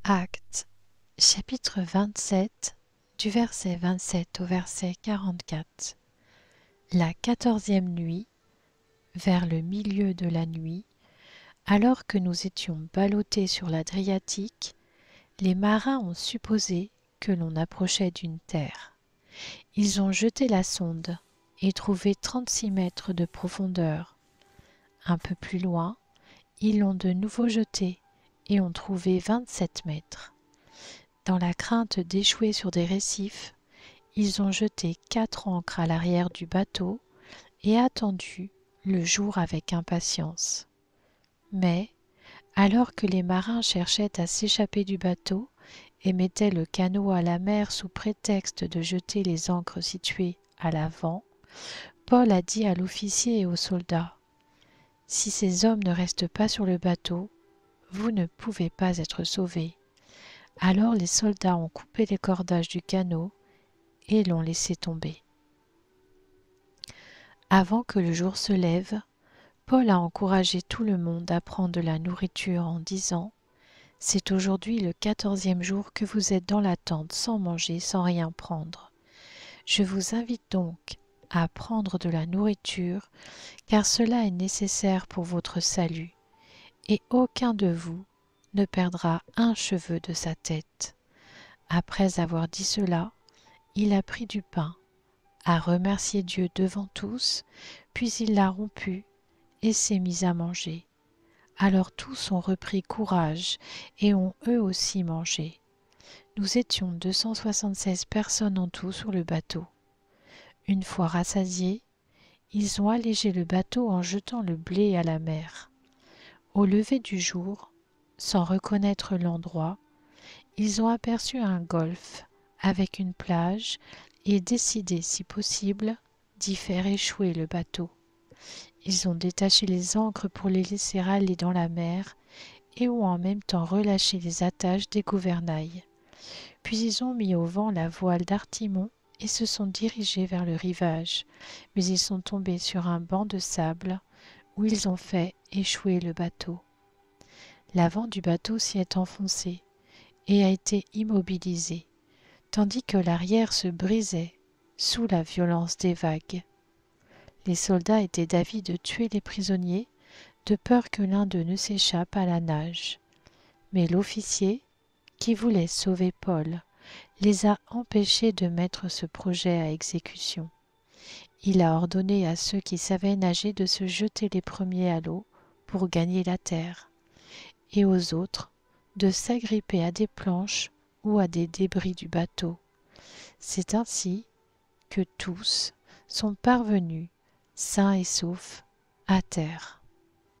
Actes, chapitre 27, du verset 27 au verset 44. La 14e nuit, vers le milieu de la nuit, alors que nous étions ballottés sur l'Adriatique, les marins ont supposé que l'on approchait d'une terre. Ils ont jeté la sonde et trouvé 36 mètres de profondeur. Un peu plus loin, ils l'ont de nouveau jetée et ont trouvé 27 mètres. Dans la crainte d'échouer sur des récifs, ils ont jeté 4 ancres à l'arrière du bateau et attendu le jour avec impatience. Mais, alors que les marins cherchaient à s'échapper du bateau et mettaient le canot à la mer sous prétexte de jeter les ancres situées à l'avant, Paul a dit à l'officier et aux soldats : « Si ces hommes ne restent pas sur le bateau, vous ne pouvez pas être sauvés. » Alors les soldats ont coupé les cordages du canot et l'ont laissé tomber. Avant que le jour se lève, Paul a encouragé tout le monde à prendre de la nourriture en disant : « C'est aujourd'hui le 14e jour que vous êtes dans la tente sans manger, sans rien prendre. Je vous invite donc à prendre de la nourriture, car cela est nécessaire pour votre salut, et aucun de vous ne perdra un cheveu de sa tête. » Après avoir dit cela, il a pris du pain, a remercié Dieu devant tous, puis il l'a rompu et s'est mis à manger. Alors tous ont repris courage et ont eux aussi mangé. Nous étions 276 personnes en tout sur le bateau. Une fois rassasiés, ils ont allégé le bateau en jetant le blé à la mer. Au lever du jour, sans reconnaître l'endroit, ils ont aperçu un golfe avec une plage et décidé, si possible, d'y faire échouer le bateau. Ils ont détaché les ancres pour les laisser aller dans la mer et ont en même temps relâché les attaches des gouvernails. Puis ils ont mis au vent la voile d'Artimon et se sont dirigés vers le rivage, mais ils sont tombés sur un banc de sable où ils ont fait échouer le bateau. L'avant du bateau s'y est enfoncé et a été immobilisé, tandis que l'arrière se brisait sous la violence des vagues. Les soldats étaient d'avis de tuer les prisonniers, de peur que l'un d'eux ne s'échappe à la nage. Mais l'officier, qui voulait sauver Paul, les a empêchés de mettre ce projet à exécution. Il a ordonné à ceux qui savaient nager de se jeter les premiers à l'eau pour gagner la terre, et aux autres de s'agripper à des planches ou à des débris du bateau. C'est ainsi que tous sont parvenus, sains et saufs, à terre.